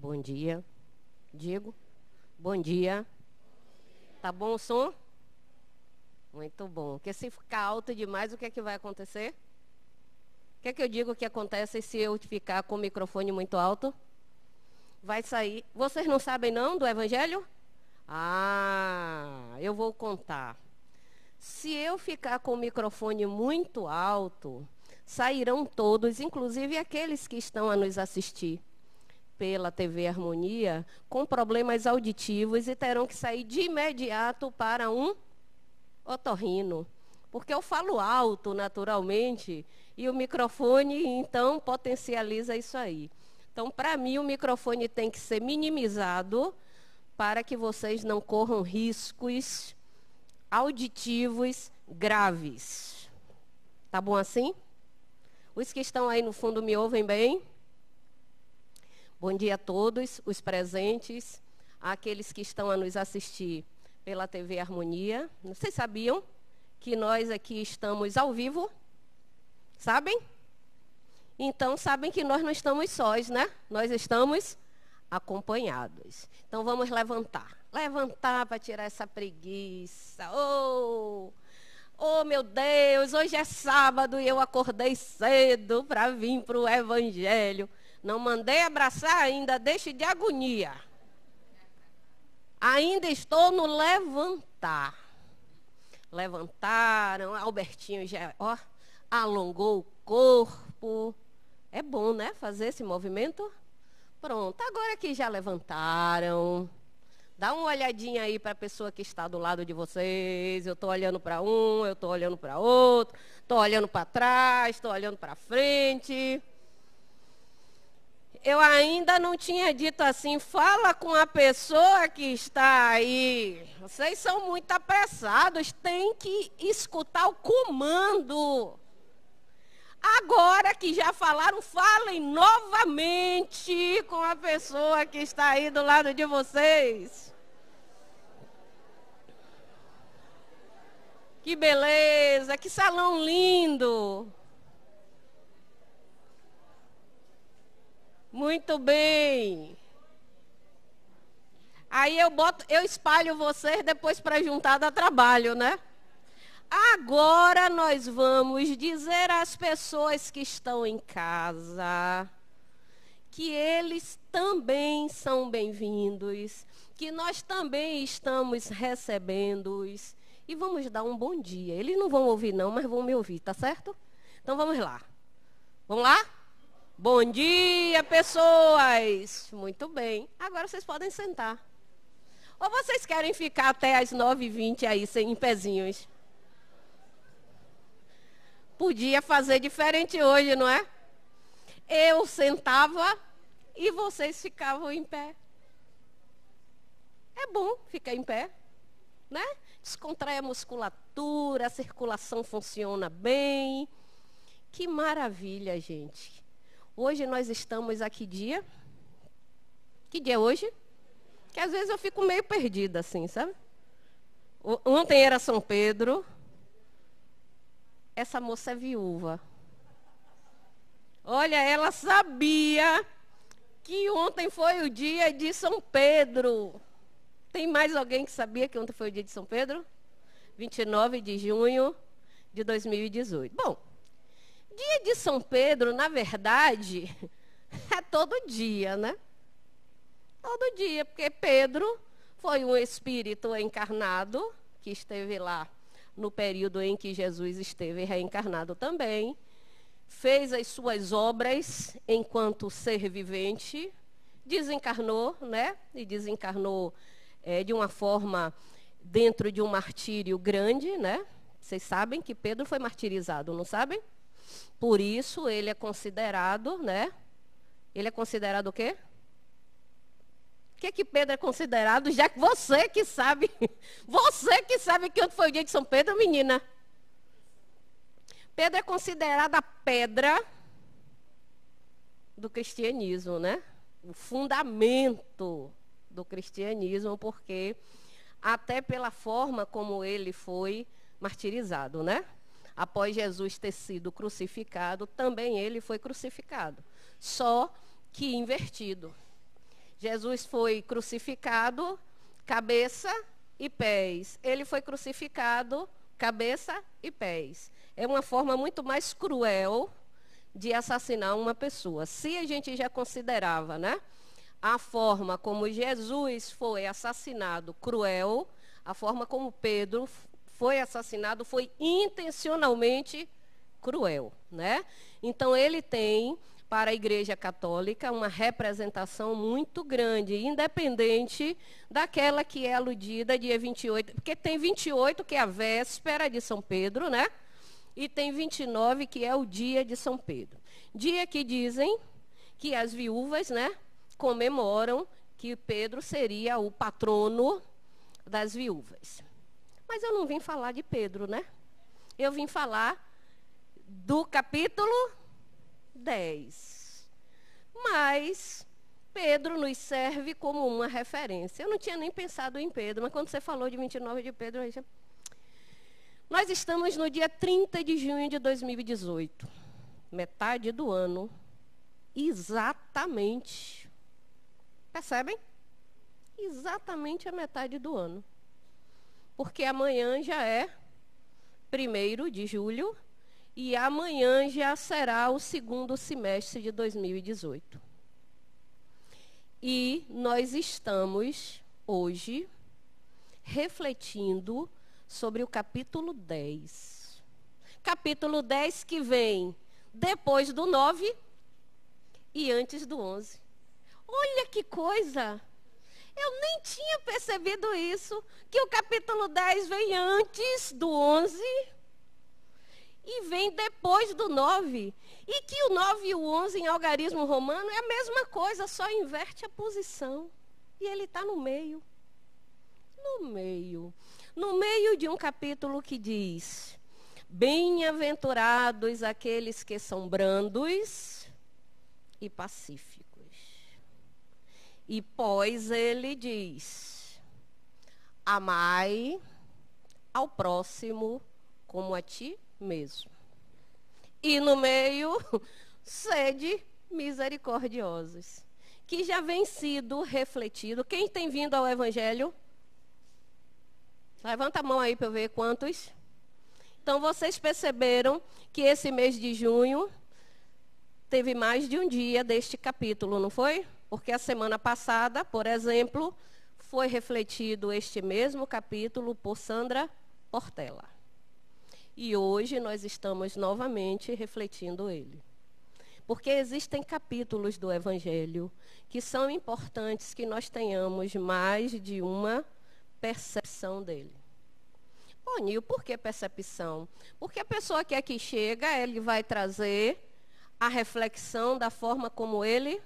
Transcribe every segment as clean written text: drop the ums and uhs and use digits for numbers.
Bom dia. Digo. Bom dia. Tá bom o som? Muito bom. Porque se ficar alto demais, o que é que vai acontecer? O que é que eu digo que acontece se eu ficar com o microfone muito alto? Vai sair. Vocês não sabem não do Evangelho? Eu vou contar. Se eu ficar com o microfone muito alto, sairão todos, inclusive aqueles que estão a nos assistir pela TV Harmonia, com problemas auditivos e terão que sair de imediato para um otorrino. Porque eu falo alto naturalmente e o microfone, então, potencializa isso aí. Então, para mim, o microfone tem que ser minimizado para que vocês não corram riscos auditivos graves. Tá bom assim? Os que estão aí no fundo me ouvem bem? Bom dia a todos, os presentes, aqueles que estão a nos assistir pela TV Harmonia. Vocês sabiam que nós aqui estamos ao vivo? Sabem? Então, sabem que nós não estamos sós, né? Nós estamos acompanhados. Então, vamos levantar. Levantar para tirar essa preguiça. Oh, meu Deus, hoje é sábado e eu acordei cedo para vir para o Evangelho. Não mandei abraçar ainda, deixe de agonia. Ainda estou no levantar. Levantaram, Albertinho já alongou o corpo. É bom, né, fazer esse movimento? Pronto, agora que já levantaram, dá uma olhadinha aí para a pessoa que está do lado de vocês. Eu estou olhando para um, eu estou olhando para outro, estou olhando para trás, estou olhando para frente. Eu ainda não tinha dito assim, fala com a pessoa que está aí. Vocês são muito apressados, tem que escutar o comando. Agora que já falaram, falem novamente com a pessoa que está aí do lado de vocês. Que beleza, que salão lindo. Muito bem. Aí eu espalho vocês depois para juntar dá trabalho, né? Agora nós vamos dizer às pessoas que estão em casa que eles também são bem-vindos, que nós também estamos recebendo-os e vamos dar um bom dia. Eles não vão ouvir não, mas vão me ouvir, tá certo? Então vamos lá. Vamos lá? Bom dia, pessoas! Muito bem. Agora vocês podem sentar. Ou vocês querem ficar até as 9h20 aí, em pezinhos? Podia fazer diferente hoje, não é? Eu sentava e vocês ficavam em pé. É bom ficar em pé, né? Descontrai a musculatura, a circulação funciona bem. Que maravilha, gente. Hoje nós estamos aqui dia? Que dia é hoje? Que às vezes eu fico meio perdida assim, sabe? Ontem era São Pedro. Essa moça é viúva. Olha, ela sabia que ontem foi o dia de São Pedro. Tem mais alguém que sabia que ontem foi o dia de São Pedro? 29 de junho de 2018. Bom, dia de São Pedro, na verdade, é todo dia, né? Todo dia, porque Pedro foi um espírito encarnado que esteve lá no período em que Jesus esteve reencarnado também, fez as suas obras enquanto ser vivente, desencarnou, né? E desencarnou de uma forma dentro de um martírio grande, né? Vocês sabem que Pedro foi martirizado, não sabem? Por isso ele é considerado, né? Ele é considerado o quê? O que Pedro é considerado? Já que você que sabe que ontem foi o dia de São Pedro, menina. Pedro é considerado a pedra do cristianismo, né? O fundamento do cristianismo, porque até pela forma como ele foi martirizado, né? Após Jesus ter sido crucificado, também ele foi crucificado. Só que invertido. Jesus foi crucificado, cabeça e pés. Ele foi crucificado, cabeça e pés. É uma forma muito mais cruel de assassinar uma pessoa. Se a gente já considerava, né, a forma como Jesus foi assassinado cruel, a forma como Pedro foi assassinado foi intencionalmente cruel, né? Então ele tem para a Igreja Católica uma representação muito grande, independente daquela que é aludida dia 28, porque tem 28 que é a véspera de São Pedro, né? E tem 29 que é o dia de São Pedro. Dia que dizem que as viúvas, né, comemoram que Pedro seria o patrono das viúvas. Mas eu não vim falar de Pedro, né? Eu vim falar do capítulo 10. Mas Pedro nos serve como uma referência. Eu não tinha nem pensado em Pedro, mas quando você falou de 29 de Pedro, eu já... Nós estamos no dia 30 de junho de 2018, metade do ano, exatamente. Percebem? Exatamente a metade do ano. Porque amanhã já é 1º de julho e amanhã já será o segundo semestre de 2018. E nós estamos hoje refletindo sobre o capítulo 10. Capítulo 10 que vem depois do 9 e antes do 11. Olha que coisa! Eu nem tinha percebido isso, que o capítulo 10 vem antes do 11 e vem depois do 9. E que o 9 e o 11 em algarismo romano é a mesma coisa, só inverte a posição. E ele está no meio. No meio de um capítulo que diz: bem-aventurados aqueles que são brandos e pacíficos. E pós ele diz: amai ao próximo como a ti mesmo. E no meio, sede misericordiosos. Que já vem sido refletido. Quem tem vindo ao Evangelho? Levanta a mão aí para eu ver quantos. Então, vocês perceberam que esse mês de junho teve mais de um dia deste capítulo, não foi? Porque a semana passada, por exemplo, foi refletido este mesmo capítulo por Sandra Portela. E hoje nós estamos novamente refletindo ele. Porque existem capítulos do Evangelho que são importantes que nós tenhamos mais de uma percepção dele. Ô, Nil, por que percepção? Porque a pessoa que aqui chega, ele vai trazer a reflexão da forma como ele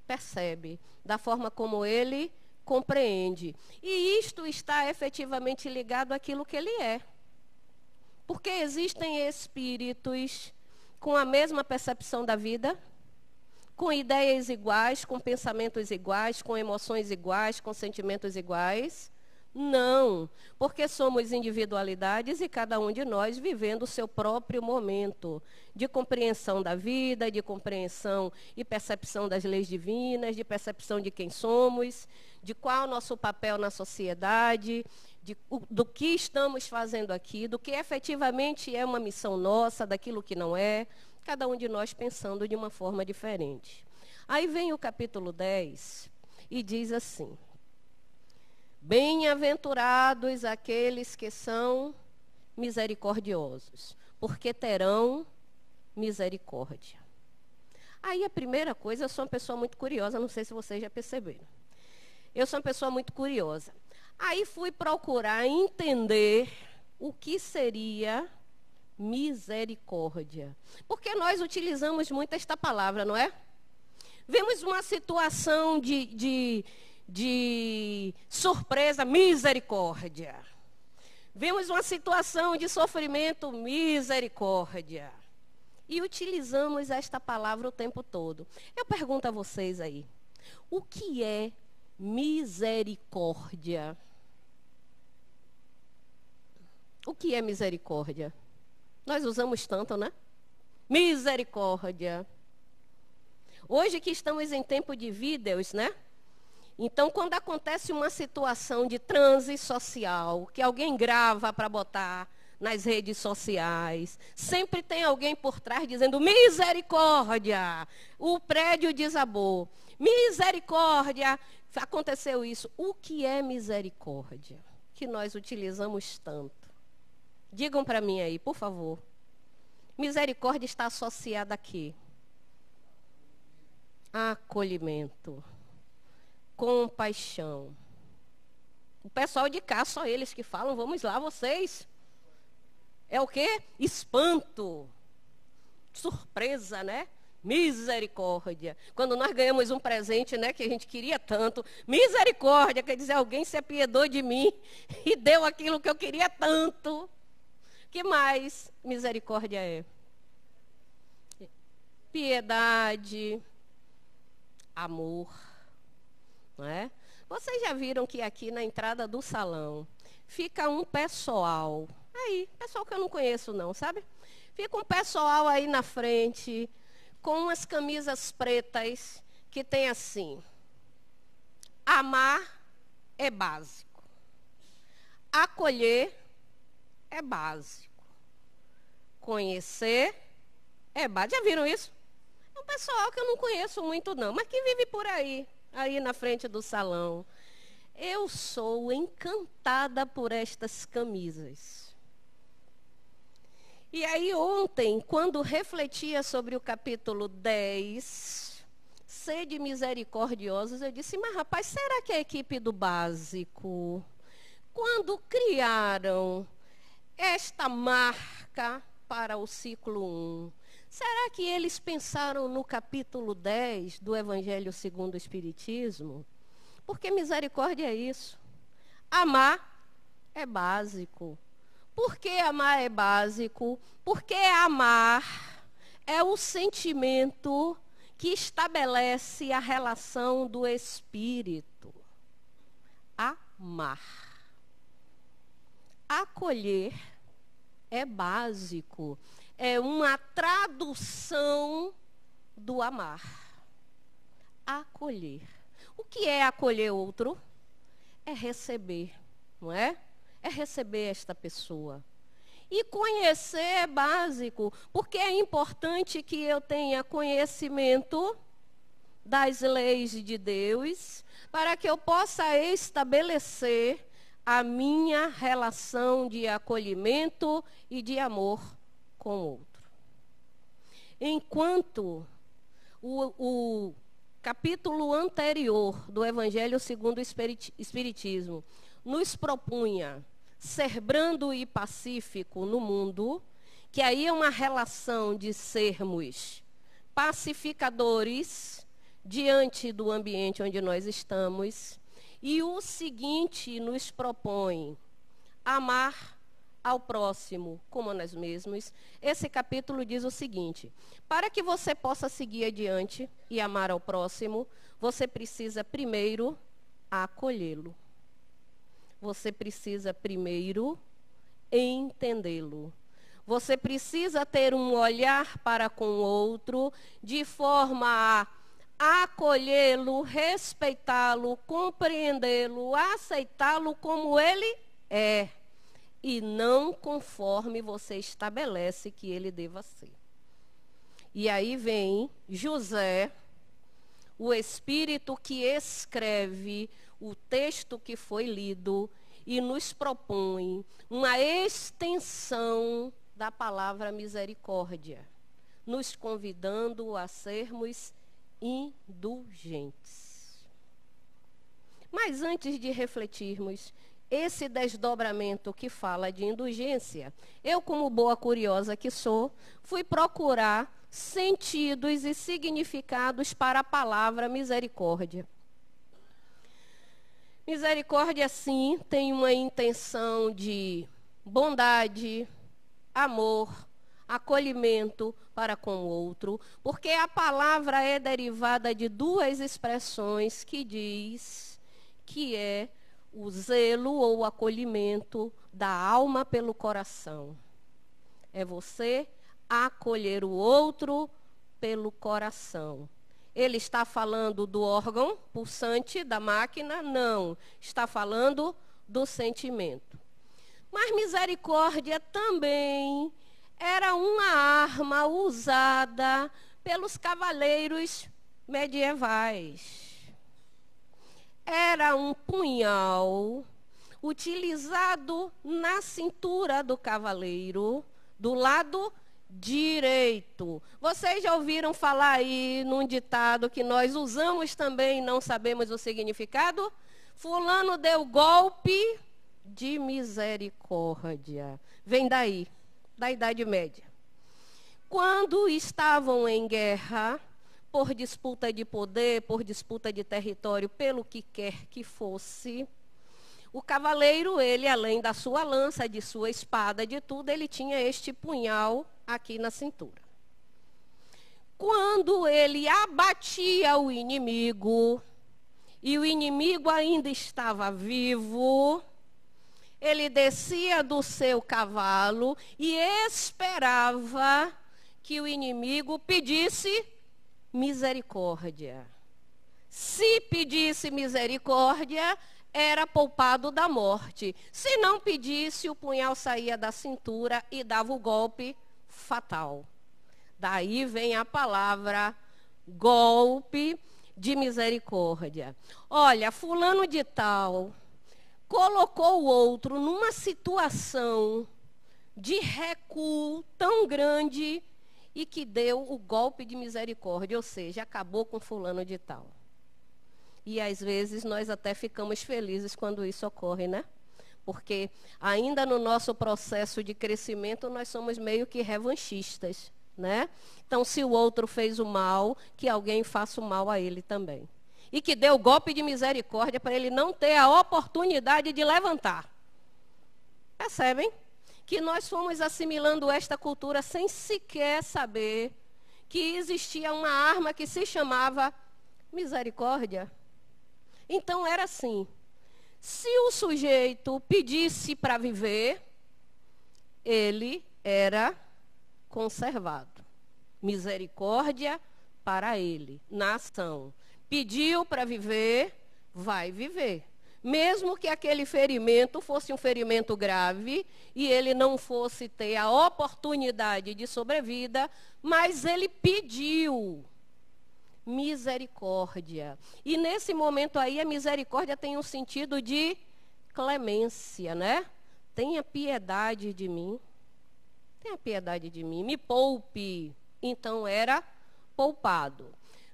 percebe, da forma como ele compreende. E isto está efetivamente ligado àquilo que ele é. Porque existem espíritos com a mesma percepção da vida, com ideias iguais, com pensamentos iguais, com emoções iguais, com sentimentos iguais. Não, porque somos individualidades e cada um de nós vivendo o seu próprio momento de compreensão da vida, de compreensão e percepção das leis divinas, de percepção de quem somos, de qual é o nosso papel na sociedade, do que estamos fazendo aqui, do que efetivamente é uma missão nossa, daquilo que não é, cada um de nós pensando de uma forma diferente. Aí vem o capítulo 10 e diz assim: bem-aventurados aqueles que são misericordiosos, porque terão misericórdia. Aí a primeira coisa, eu sou uma pessoa muito curiosa, não sei se vocês já perceberam. Eu sou uma pessoa muito curiosa. Aí fui procurar entender o que seria misericórdia. Porque nós utilizamos muito esta palavra, não é? Vemos uma situação de surpresa, misericórdia. Vemos uma situação de sofrimento, misericórdia. E utilizamos esta palavra o tempo todo. Eu pergunto a vocês aí, o que é misericórdia? O que é misericórdia? Nós usamos tanto, né? Misericórdia. Hoje que estamos em tempo de vídeos, né? Então, quando acontece uma situação de transe social, que alguém grava para botar nas redes sociais, sempre tem alguém por trás dizendo: misericórdia, o prédio desabou, misericórdia, aconteceu isso. O que é misericórdia? Que nós utilizamos tanto. Digam para mim aí, por favor. Misericórdia está associada a quê? Acolhimento. Compaixão. O pessoal de cá, só eles que falam, vamos lá, vocês. É o quê? Espanto. Surpresa, né? Misericórdia. Quando nós ganhamos um presente, né, que a gente queria tanto, misericórdia, quer dizer, alguém se apiedou de mim e deu aquilo que eu queria tanto. Que mais misericórdia é? Piedade, amor. Não é? Vocês já viram que aqui na entrada do salão fica um pessoal, aí, pessoal que eu não conheço não, sabe? Fica um pessoal aí na frente, com umas camisas pretas, que tem assim: amar é básico, acolher é básico, conhecer é básico. Já viram isso? É um pessoal que eu não conheço muito não, mas que vive por aí na frente do salão. Eu sou encantada por estas camisas. E aí ontem, quando refletia sobre o capítulo 10, sede misericordiosos, eu disse: mas rapaz, será que a equipe do básico, quando criaram esta marca para o ciclo 1, será que eles pensaram no capítulo 10 do Evangelho segundo o Espiritismo? Porque misericórdia é isso. Amar é básico. Por que amar é básico? Porque amar é o sentimento que estabelece a relação do espírito. Amar. Acolher é básico. É uma tradução do amar. Acolher. O que é acolher outro? É receber, não é? É receber esta pessoa. E conhecer é básico, porque é importante que eu tenha conhecimento das leis de Deus, para que eu possa estabelecer a minha relação de acolhimento e de amor com o outro. Enquanto o capítulo anterior do Evangelho segundo o Espiritismo nos propunha ser brando e pacífico no mundo, que aí é uma relação de sermos pacificadores diante do ambiente onde nós estamos, e o seguinte nos propõe: amar ao próximo como a nós mesmos. Esse capítulo diz o seguinte: para que você possa seguir adiante e amar ao próximo, você precisa primeiro acolhê-lo. Você precisa primeiro entendê-lo. Você precisa ter um olhar para com o outro de forma a acolhê-lo, respeitá-lo, compreendê-lo, aceitá-lo como ele é, e não conforme você estabelece que ele deva ser. E aí vem José, o espírito que escreve o texto que foi lido, e nos propõe uma extensão da palavra misericórdia, nos convidando a sermos indulgentes. Mas antes de refletirmos esse desdobramento que fala de indulgência, eu, como boa curiosa que sou, fui procurar sentidos e significados para a palavra misericórdia. Misericórdia, sim, tem uma intenção de bondade, amor, acolhimento para com o outro, porque a palavra é derivada de duas expressões que diz que é o zelo ou o acolhimento da alma pelo coração. É você acolher o outro pelo coração. Ele está falando do órgão pulsante da máquina? Não. Está falando do sentimento. Mas misericórdia também era uma arma usada pelos cavaleiros medievais. Era um punhal utilizado na cintura do cavaleiro, do lado direito. Vocês já ouviram falar aí num ditado que nós usamos também e não sabemos o significado? Fulano deu golpe de misericórdia. Vem daí, da Idade Média. Quando estavam em guerra, por disputa de poder, por disputa de território, pelo que quer que fosse, o cavaleiro, ele, além da sua lança, de sua espada, de tudo, ele tinha este punhal aqui na cintura. Quando ele abatia o inimigo, e o inimigo ainda estava vivo, ele descia do seu cavalo e esperava que o inimigo pedisse misericórdia. Se pedisse misericórdia, era poupado da morte. Se não pedisse, o punhal saía da cintura e dava o golpe fatal. Daí vem a palavra golpe de misericórdia. Olha, fulano de tal colocou o outro numa situação de recuo tão grande e que deu o golpe de misericórdia, ou seja, acabou com fulano de tal. E às vezes nós até ficamos felizes quando isso ocorre, né? Porque ainda no nosso processo de crescimento nós somos meio que revanchistas, né? Então, se o outro fez o mal, que alguém faça o mal a ele também. E que dê o golpe de misericórdia para ele não ter a oportunidade de levantar. Percebem? Que nós fomos assimilando esta cultura sem sequer saber que existia uma arma que se chamava misericórdia. Então era assim, se o sujeito pedisse para viver, ele era conservado. Misericórdia para ele, na ação. Pediu para viver, vai viver. Mesmo que aquele ferimento fosse um ferimento grave e ele não fosse ter a oportunidade de sobrevida, mas ele pediu misericórdia. E nesse momento aí, a misericórdia tem um sentido de clemência, né? Tenha piedade de mim. Tenha piedade de mim. Me poupe. Então era poupado.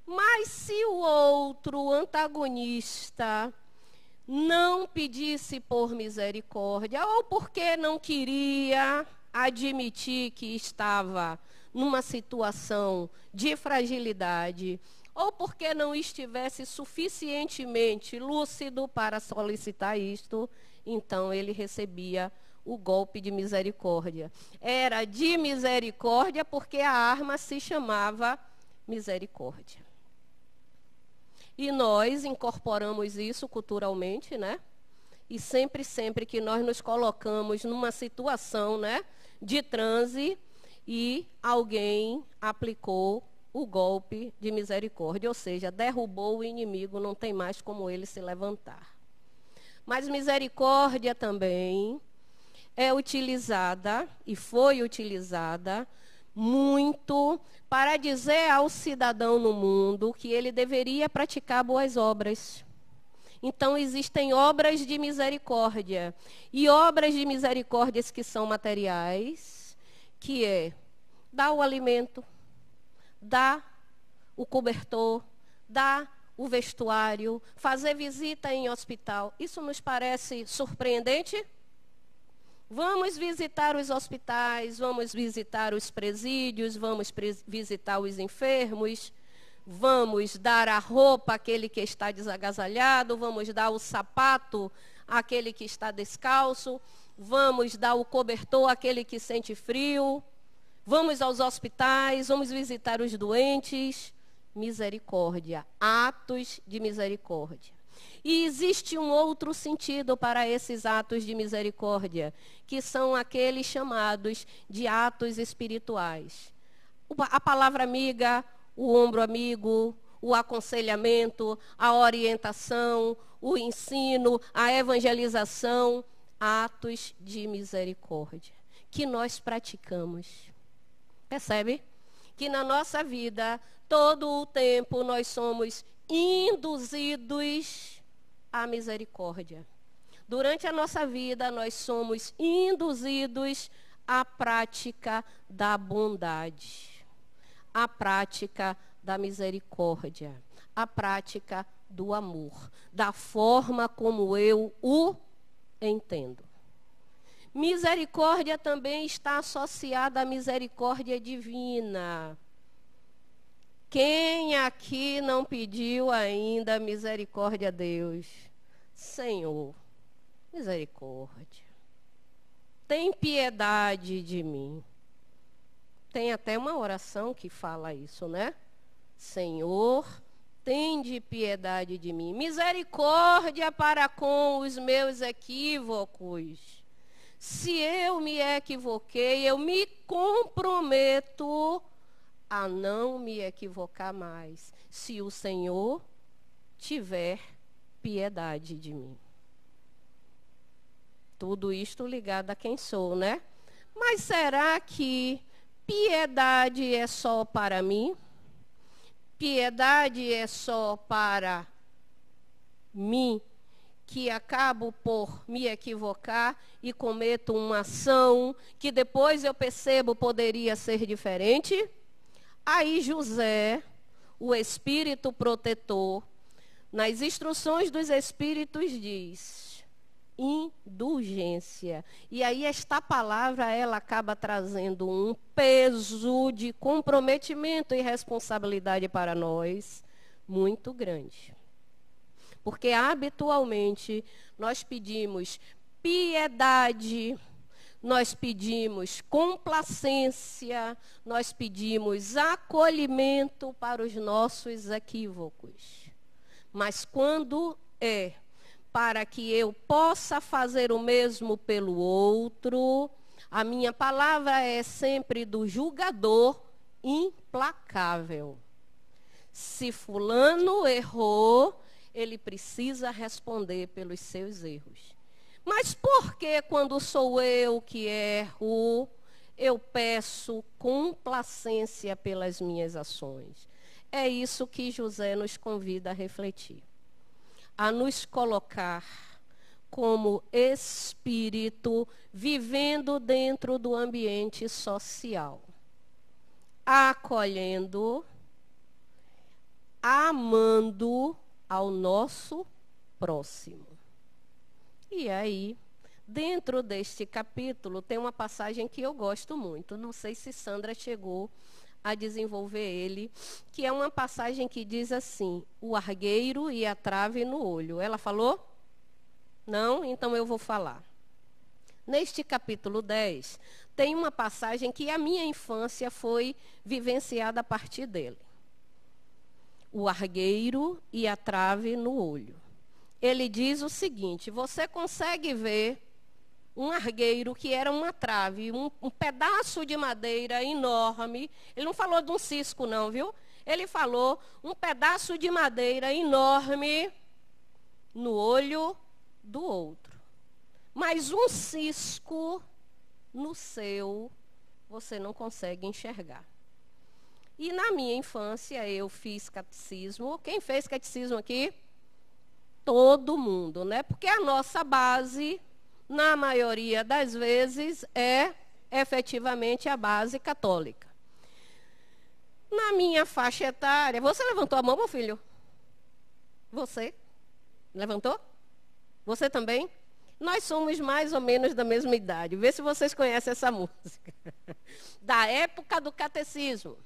Mas se o outro antagonista não pedisse por misericórdia, ou porque não queria admitir que estava numa situação de fragilidade, ou porque não estivesse suficientemente lúcido para solicitar isto, então ele recebia o golpe de misericórdia. Era de misericórdia porque a arma se chamava misericórdia. E nós incorporamos isso culturalmente, né? E sempre que nós nos colocamos numa situação, né, de transe e alguém aplicou o golpe de misericórdia, ou seja, derrubou o inimigo, não tem mais como ele se levantar. Mas misericórdia também é utilizada, e foi utilizada, muito para dizer ao cidadão no mundo que ele deveria praticar boas obras. Então, existem obras de misericórdia. E obras de misericórdia que são materiais, que é dar o alimento, dar o cobertor, dar o vestuário, fazer visita em hospital. Isso nos parece surpreendente? Vamos visitar os hospitais, vamos visitar os presídios, vamos visitar os enfermos, vamos dar a roupa àquele que está desagasalhado, vamos dar o sapato àquele que está descalço, vamos dar o cobertor àquele que sente frio, vamos aos hospitais, vamos visitar os doentes. Misericórdia, atos de misericórdia. E existe um outro sentido para esses atos de misericórdia, que são aqueles chamados de atos espirituais. A palavra amiga, o ombro amigo, o aconselhamento, a orientação, o ensino, a evangelização, atos de misericórdia que nós praticamos. Percebe? Que na nossa vida, todo o tempo, nós somos induzidos à misericórdia. Durante a nossa vida, nós somos induzidos à prática da bondade, à prática da misericórdia, à prática do amor, da forma como eu o entendo. Misericórdia também está associada à misericórdia divina. Quem aqui não pediu ainda misericórdia a Deus? Senhor, misericórdia. Tem piedade de mim. Tem até uma oração que fala isso, né? Senhor, tende piedade de mim. Misericórdia para com os meus equívocos. Se eu me equivoquei, eu me comprometo a não me equivocar mais, se o Senhor tiver piedade de mim. Tudo isto ligado a quem sou, né? Mas será que piedade é só para mim? Piedade é só para mim, que acabo por me equivocar e cometo uma ação que depois eu percebo poderia ser diferente? Aí José, o espírito protetor, nas instruções dos espíritos diz, indulgência. E aí esta palavra, ela acaba trazendo um peso de comprometimento e responsabilidade para nós muito grande. Porque habitualmente nós pedimos piedade, nós pedimos complacência, nós pedimos acolhimento para os nossos equívocos. Mas quando é para que eu possa fazer o mesmo pelo outro, a minha palavra é sempre do julgador implacável. Se fulano errou, ele precisa responder pelos seus erros. Mas por que quando sou eu que erro, eu peço complacência pelas minhas ações? É isso que José nos convida a refletir. A nos colocar como espírito vivendo dentro do ambiente social. Acolhendo, amando ao nosso próximo. E aí, dentro deste capítulo, tem uma passagem que eu gosto muito. Não sei se Sandra chegou a desenvolver ele, que é uma passagem que diz assim, o argueiro e a trave no olho. Ela falou? Não? Então eu vou falar. Neste capítulo 10, tem uma passagem que a minha infância foi vivenciada a partir dele. O argueiro e a trave no olho. Ele diz o seguinte, você consegue ver um argueiro que era uma trave, um pedaço de madeira enorme. Ele não falou de um cisco não, viu? Ele falou um pedaço de madeira enorme no olho do outro. Mas um cisco no seu, você não consegue enxergar. E na minha infância eu fiz catecismo. Quem fez catecismo aqui? Todo mundo, né? Porque a nossa base, na maioria das vezes, é efetivamente a base católica. Na minha faixa etária, você levantou a mão, meu filho? Você? Levantou? Você também? Nós somos mais ou menos da mesma idade. Vê se vocês conhecem essa música. Da época do catecismo.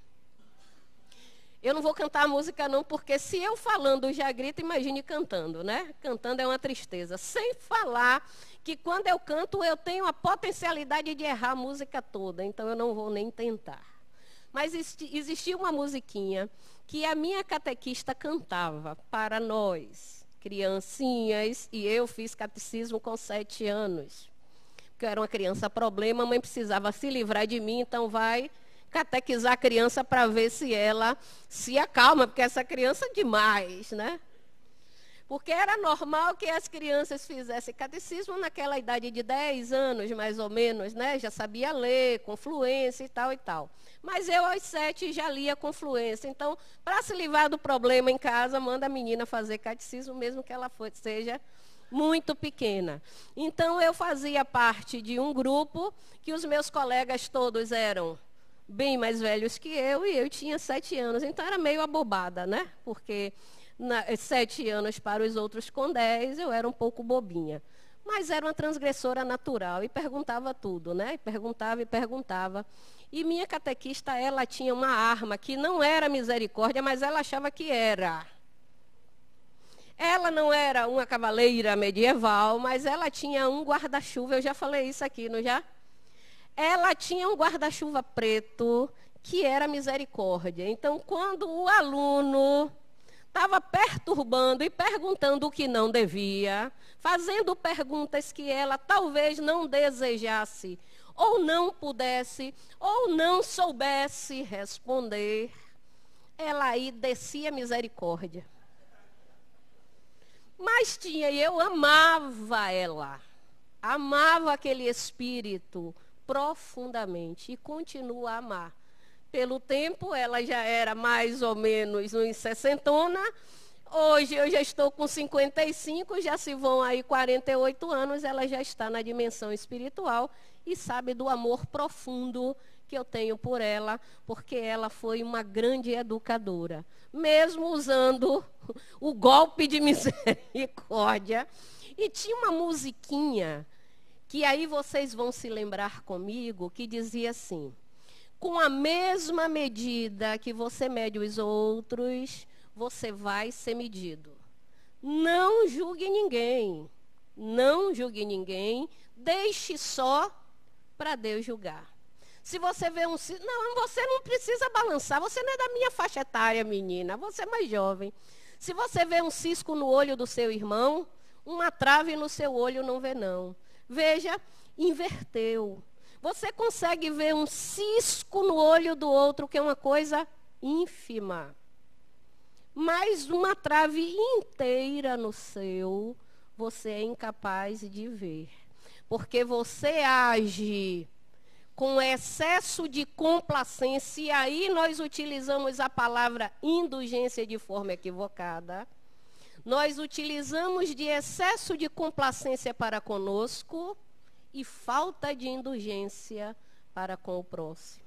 Eu não vou cantar a música não, porque se eu falando já grito, imagine cantando, né? Cantando é uma tristeza. Sem falar que quando eu canto, eu tenho a potencialidade de errar a música toda, então eu não vou nem tentar. Mas existia uma musiquinha que a minha catequista cantava para nós, criancinhas, e eu fiz catecismo com 7 anos. Porque eu era uma criança problema, a mãe precisava se livrar de mim, então vai catequizar a criança para ver se ela se acalma, porque essa criança é demais, né? Porque era normal que as crianças fizessem catecismo naquela idade de 10 anos, mais ou menos, né? Já sabia ler, com fluência e tal e tal. Mas eu, aos 7, já lia com fluência. Então, para se livrar do problema em casa, manda a menina fazer catecismo, mesmo que ela seja muito pequena. Então, eu fazia parte de um grupo que os meus colegas todos eram bem mais velhos que eu, e eu tinha 7 anos. Então, era meio abobada, né? Porque 7 anos para os outros com 10, eu era um pouco bobinha. Mas era uma transgressora natural e perguntava tudo, né? E perguntava e perguntava. E minha catequista, ela tinha uma arma que não era misericórdia, mas ela achava que era. Ela não era uma cavaleira medieval, mas ela tinha um guarda-chuva, eu já falei isso aqui, não já? Ela tinha um guarda-chuva preto que era misericórdia. Então, quando o aluno estava perturbando e perguntando o que não devia, fazendo perguntas que ela talvez não desejasse, ou não pudesse, ou não soubesse responder, ela aí descia misericórdia. Mas tinha, e eu amava ela, amava aquele espírito profundamente e continuo a amar. Pelo tempo, ela já era mais ou menos uns 60. Hoje eu já estou com 55, já se vão aí 48 anos, ela já está na dimensão espiritual e sabe do amor profundo que eu tenho por ela, porque ela foi uma grande educadora. Mesmo usando o golpe de misericórdia. E tinha uma musiquinha, que aí vocês vão se lembrar comigo, que dizia assim: com a mesma medida que você mede os outros, você vai ser medido. Não julgue ninguém. Não julgue ninguém. Deixe só para Deus julgar. Se você vê um cisco... Não, você não precisa balançar. Você não é da minha faixa etária, menina. Você é mais jovem. Se você vê um cisco no olho do seu irmão, uma trave no seu olho não vê, não. Veja, inverteu. Você consegue ver um cisco no olho do outro, que é uma coisa ínfima. Mas uma trave inteira no seu, você é incapaz de ver. Porque você age com excesso de complacência, e aí nós utilizamos a palavra indulgência de forma equivocada. Nós utilizamos de excesso de complacência para conosco e falta de indulgência para com o próximo.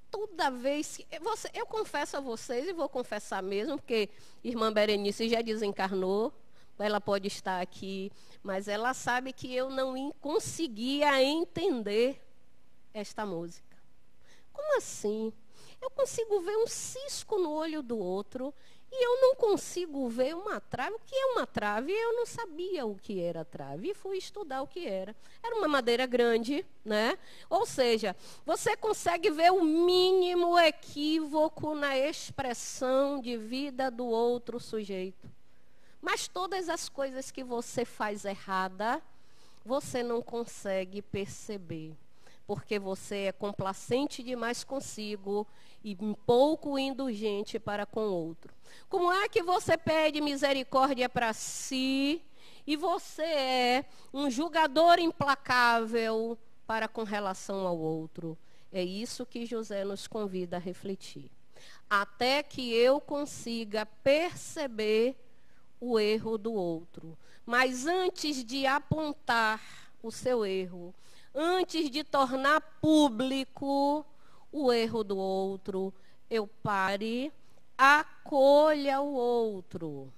Toda vez que... Eu confesso a vocês, e vou confessar mesmo, porque irmã Berenice já desencarnou, ela pode estar aqui, mas ela sabe que eu não conseguia entender esta música. Como assim? Eu consigo ver um cisco no olho do outro e eu não consigo ver uma trave. O que é uma trave? Eu não sabia o que era trave e fui estudar o que era. Era uma madeira grande, né? Ou seja, você consegue ver o mínimo equívoco na expressão de vida do outro sujeito. Mas todas as coisas que você faz errada, você não consegue perceber. Porque você é complacente demais consigo e um pouco indulgente para com o outro. Como é que você pede misericórdia para si e você é um julgador implacável para com relação ao outro? É isso que José nos convida a refletir. Até que eu consiga perceber o erro do outro. Mas antes de apontar o seu erro, antes de tornar público o erro do outro, eu pare, acolha o outro.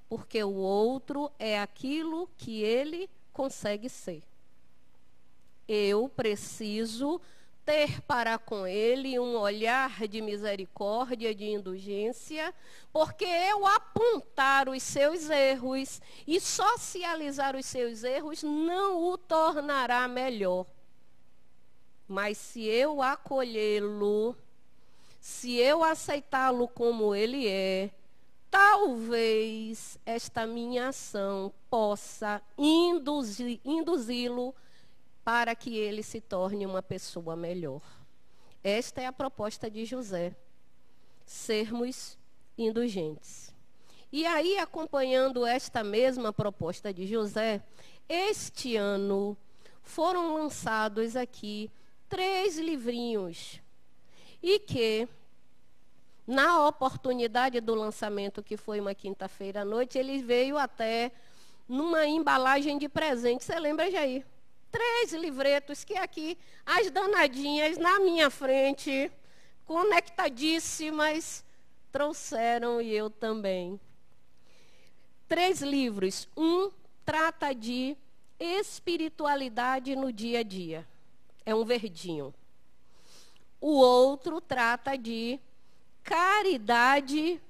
Porque o outro é aquilo que ele consegue ser. Eu preciso ter para com ele um olhar de misericórdia, de indulgência, porque eu apontar os seus erros e socializar os seus erros não o tornará melhor. Mas se eu acolhê-lo, se eu aceitá-lo como ele é, talvez esta minha ação possa induzi-lo para que ele se torne uma pessoa melhor. Esta é a proposta de José, sermos indulgentes. E aí, acompanhando esta mesma proposta de José, este ano foram lançados aqui 3 livrinhos. E que, na oportunidade do lançamento, que foi uma quinta-feira à noite, ele veio até numa embalagem de presente. Você lembra, Jair? 3 livretos que aqui, as danadinhas na minha frente, conectadíssimas, trouxeram, e eu também. 3 livros. Um trata de espiritualidade no dia a dia. É um verdinho. O outro trata de caridade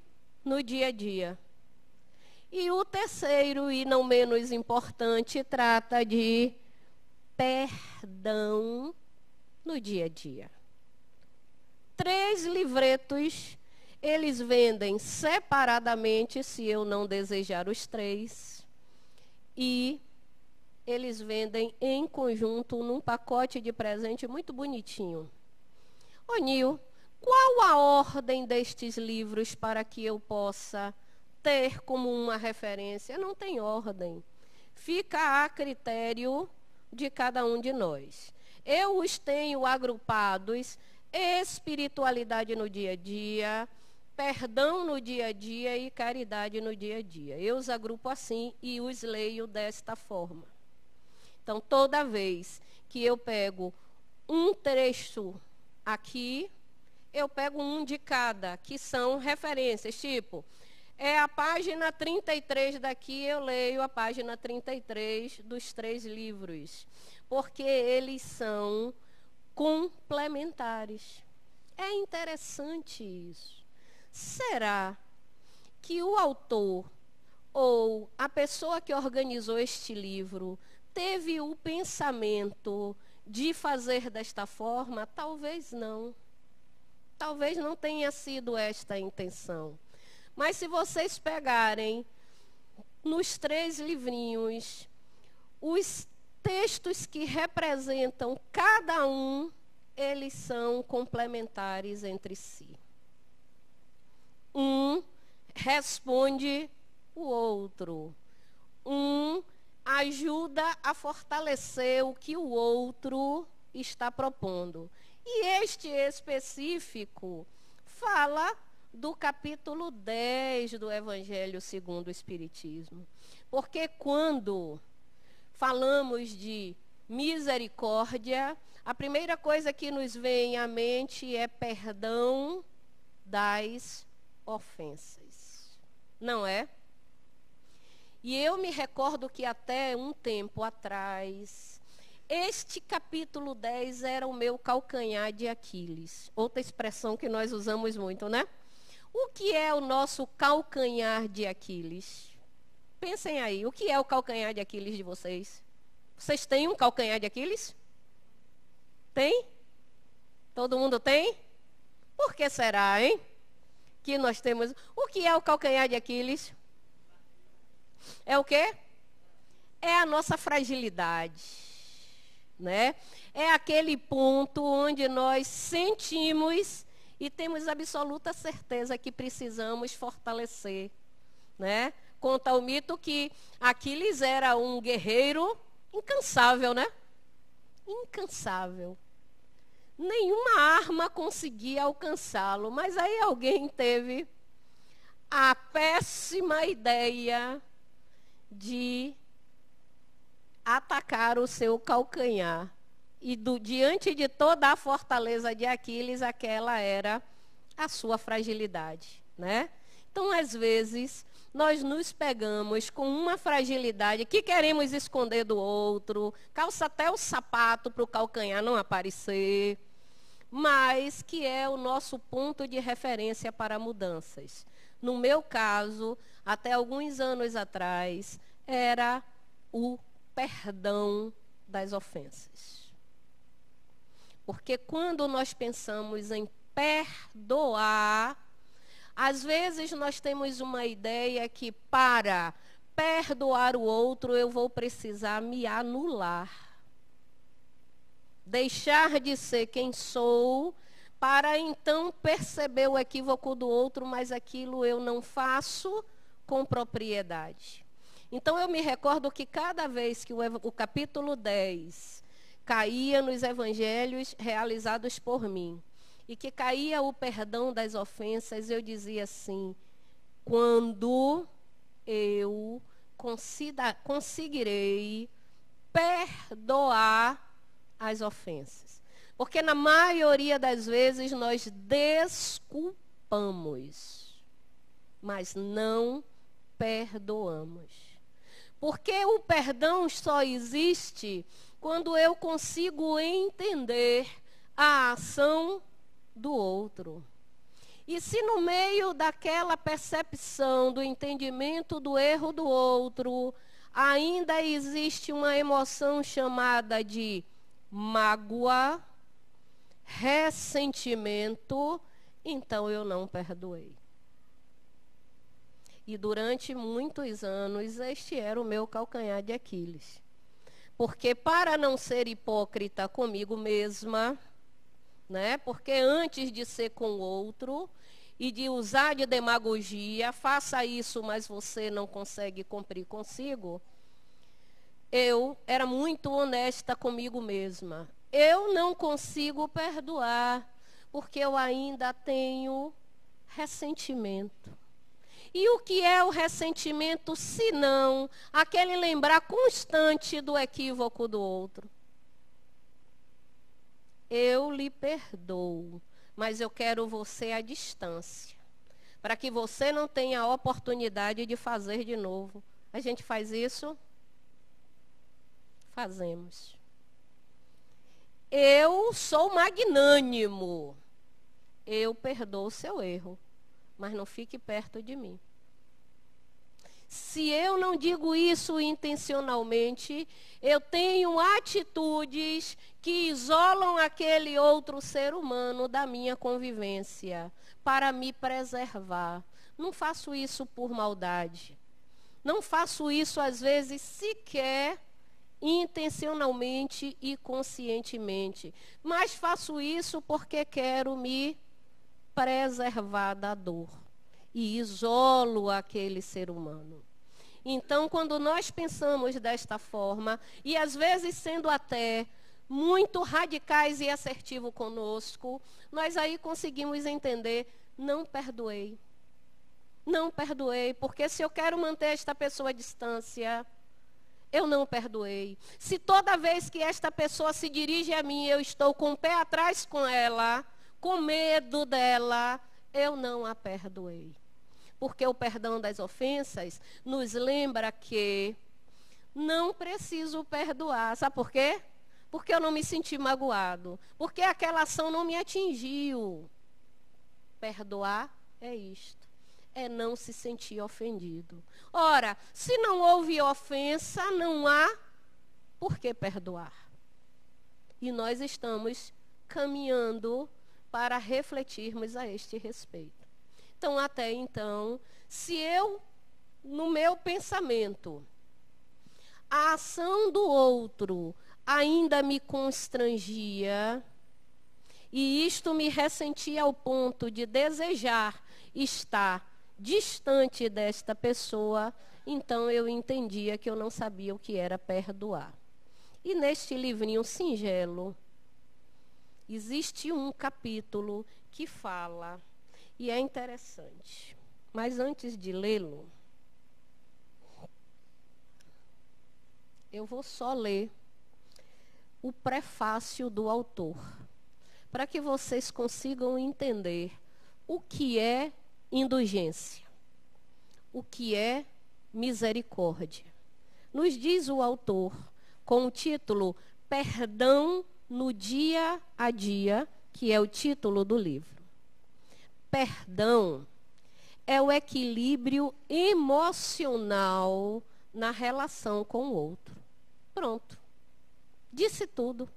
no dia a dia. E o terceiro, e não menos importante, trata de perdão no dia a dia. 3 livretos. Eles vendem separadamente, se eu não desejar os 3. E eles vendem em conjunto, num pacote de presente muito bonitinho. Ô, Nil, qual a ordem destes livros para que eu possa ter como uma referência? Não tem ordem. Fica a critério de cada um de nós. Eu os tenho agrupados: espiritualidade no dia a dia, perdão no dia a dia e caridade no dia a dia. Eu os agrupo assim e os leio desta forma. Então, toda vez que eu pego um trecho aqui, eu pego um de cada, que são referências, tipo, é a página 33 daqui, eu leio a página 33 dos 3 livros, porque eles são complementares. É interessante isso. Será que o autor ou a pessoa que organizou este livro teve o pensamento de fazer desta forma? Talvez não. Talvez não tenha sido esta a intenção. Mas se vocês pegarem nos 3 livrinhos os textos que representam cada um, eles são complementares entre si. Um responde o outro. Um ajuda a fortalecer o que o outro está propondo. E este específico fala do capítulo 10 do Evangelho segundo o Espiritismo. Porque quando falamos de misericórdia, a primeira coisa que nos vem à mente é perdão das ofensas. Não é? E eu me recordo que até um tempo atrás, este capítulo 10 era o meu calcanhar de Aquiles. Outra expressão que nós usamos muito, né? O que é o nosso calcanhar de Aquiles? Pensem aí, o que é o calcanhar de Aquiles de vocês? Vocês têm um calcanhar de Aquiles? Tem? Todo mundo tem? Por que será, hein? Que nós temos. O que é o calcanhar de Aquiles? É o quê? É a nossa fragilidade, né? É aquele ponto onde nós sentimos e temos absoluta certeza que precisamos fortalecer, né? Conta o mito que Aquiles era um guerreiro incansável, né? Incansável. Nenhuma arma conseguia alcançá-lo, mas aí alguém teve a péssima ideia de atacar o seu calcanhar. E diante de toda a fortaleza de Aquiles, aquela era a sua fragilidade, né? Então, às vezes, nós nos pegamos com uma fragilidade que queremos esconder do outro, calça até o sapato para o calcanhar não aparecer, mas que é o nosso ponto de referência para mudanças. No meu caso, até alguns anos atrás, era o perdão das ofensas. Porque quando nós pensamos em perdoar, às vezes nós temos uma ideia que para perdoar o outro eu vou precisar me anular. Deixar de ser quem sou para então perceber o equívoco do outro, mas aquilo eu não faço com propriedade. Então eu me recordo que cada vez que o capítulo 10 caía nos evangelhos realizados por mim, e que caía o perdão das ofensas, eu dizia assim: quando eu conseguirei perdoar as ofensas. Porque na maioria das vezes nós desculpamos, mas não perdoamos. Porque o perdão só existe quando eu consigo entender a ação do outro. E se no meio daquela percepção, do entendimento do erro do outro, ainda existe uma emoção chamada de mágoa, ressentimento, então eu não perdoei. E durante muitos anos, este era o meu calcanhar de Aquiles. Porque para não ser hipócrita comigo mesma, né? Porque antes de ser com o outro e de usar de demagogia, faça isso, mas você não consegue cumprir consigo, eu era muito honesta comigo mesma. Eu não consigo perdoar, porque eu ainda tenho ressentimento. E o que é o ressentimento, se não aquele lembrar constante do equívoco do outro? Eu lhe perdoo, mas eu quero você à distância, para que você não tenha a oportunidade de fazer de novo. A gente faz isso? Fazemos. Eu sou magnânimo. Eu perdoo o seu erro, mas não fique perto de mim. Se eu não digo isso intencionalmente, eu tenho atitudes que isolam aquele outro ser humano da minha convivência, para me preservar. Não faço isso por maldade. Não faço isso, às vezes, sequer intencionalmente e conscientemente. Mas faço isso porque quero me preservar da dor. E isolo aquele ser humano. Então, quando nós pensamos desta forma, e às vezes sendo até muito radicais e assertivos conosco, nós aí conseguimos entender: não perdoei. Não perdoei, porque se eu quero manter esta pessoa à distância, eu não perdoei. Se toda vez que esta pessoa se dirige a mim, eu estou com o pé atrás com ela, com medo dela, eu não a perdoei. Porque o perdão das ofensas nos lembra que não preciso perdoar. Sabe por quê? Porque eu não me senti magoado. Porque aquela ação não me atingiu. Perdoar é isto. É não se sentir ofendido. Ora, se não houve ofensa, não há por que perdoar. E nós estamos caminhando para refletirmos a este respeito. Então, até então, se eu, no meu pensamento, a ação do outro ainda me constrangia, e isto me ressentia ao ponto de desejar estar distante desta pessoa, então eu entendia que eu não sabia o que era perdoar. E neste livrinho singelo, existe um capítulo que fala, e é interessante. Mas antes de lê-lo, eu vou só ler o prefácio do autor, para que vocês consigam entender o que é indulgência, o que é misericórdia. Nos diz o autor, com o título Perdão no Dia a Dia, que é o título do livro. Perdão é o equilíbrio emocional na relação com o outro. Pronto. Disse tudo.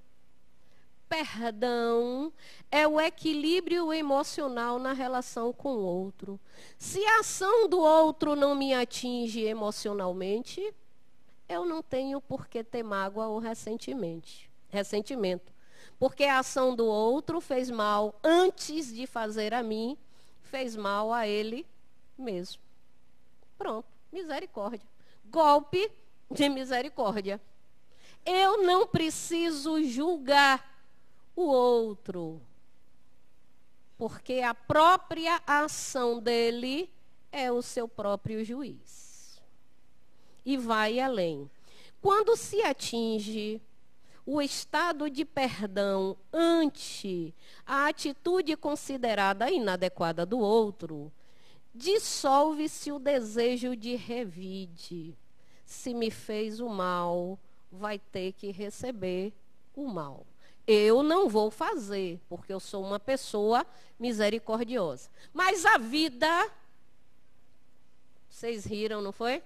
Perdão é o equilíbrio emocional na relação com o outro. Se a ação do outro não me atinge emocionalmente, eu não tenho por que ter mágoa ou ressentimento. Porque a ação do outro fez mal antes de fazer a mim, fez mal a ele mesmo. Pronto, misericórdia. Golpe de misericórdia. Eu não preciso julgar o outro, porque a própria ação dele é o seu próprio juiz. E vai além. Quando se atinge o estado de perdão ante a atitude considerada inadequada do outro, dissolve-se o desejo de revide. Se me fez o mal, vai ter que receber o mal. Eu não vou fazer, porque eu sou uma pessoa misericordiosa. Mas a vida... Vocês riram, não foi?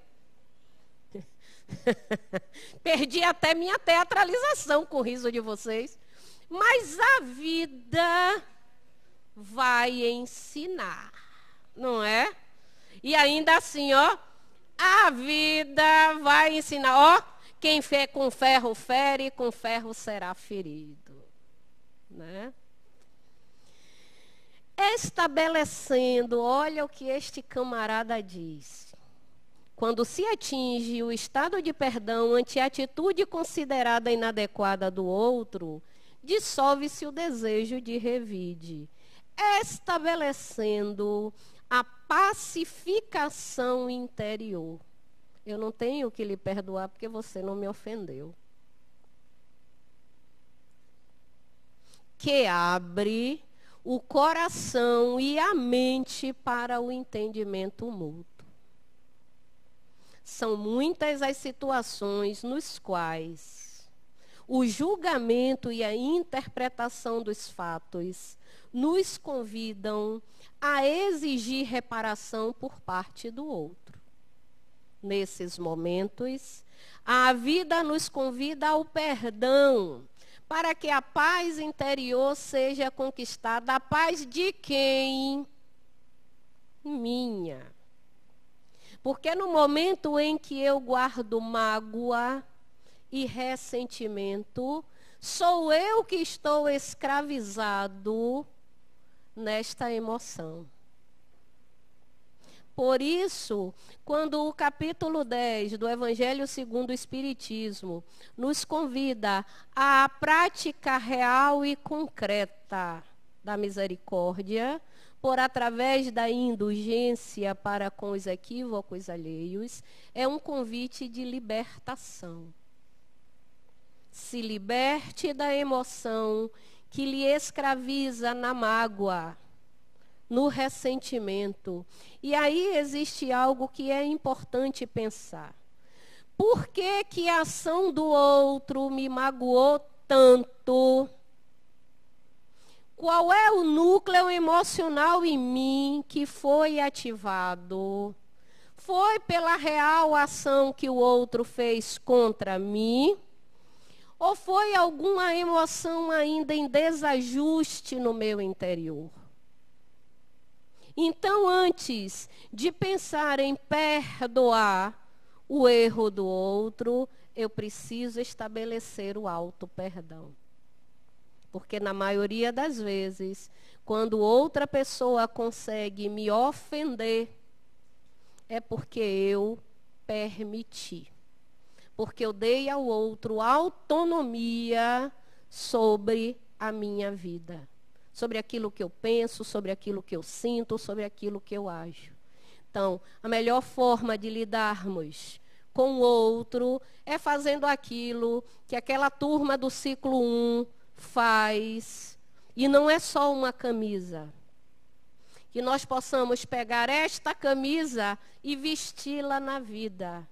Perdi até minha teatralização com o riso de vocês. Mas a vida vai ensinar, não é? E ainda assim, ó, a vida vai ensinar, ó, quem com ferro fere, com ferro será ferido, né? Estabelecendo, olha o que este camarada diz. Quando se atinge o estado de perdão ante a atitude considerada inadequada do outro, dissolve-se o desejo de revide, estabelecendo a pacificação interior. Eu não tenho que lhe perdoar porque você não me ofendeu. Que abre o coração e a mente para o entendimento mútuo. São muitas as situações nos quais o julgamento e a interpretação dos fatos nos convidam a exigir reparação por parte do outro. Nesses momentos, a vida nos convida ao perdão, para que a paz interior seja conquistada. A paz de quem? Minha. Porque no momento em que eu guardo mágoa e ressentimento, sou eu que estou escravizado nesta emoção. Por isso, quando o capítulo 10 do Evangelho segundo o Espiritismo nos convida à prática real e concreta da misericórdia, por através da indulgência para com os equívocos alheios, é um convite de libertação. Se liberte da emoção que lhe escraviza na mágoa, no ressentimento. E aí existe algo que é importante pensar. Por que que a ação do outro me magoou tanto? Qual é o núcleo emocional em mim que foi ativado? Foi pela real ação que o outro fez contra mim? Ou foi alguma emoção ainda em desajuste no meu interior? Então, antes de pensar em perdoar o erro do outro, eu preciso estabelecer o auto-perdão. Porque na maioria das vezes, quando outra pessoa consegue me ofender, é porque eu permiti. Porque eu dei ao outro autonomia sobre a minha vida. Sobre aquilo que eu penso, sobre aquilo que eu sinto, sobre aquilo que eu ajo. Então, a melhor forma de lidarmos com o outro é fazendo aquilo que aquela turma do ciclo 1 faz. E não é só uma camisa. Que nós possamos pegar esta camisa e vesti-la na vida.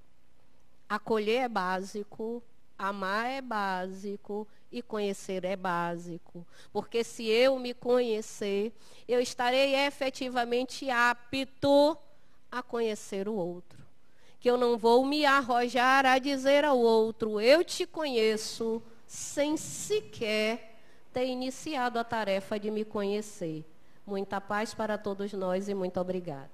Acolher é básico, amar é básico e conhecer é básico. Porque se eu me conhecer, eu estarei efetivamente apto a conhecer o outro. Que eu não vou me arrojar a dizer ao outro, eu te conheço, sem sequer ter iniciado a tarefa de me conhecer. Muita paz para todos nós e muito obrigada.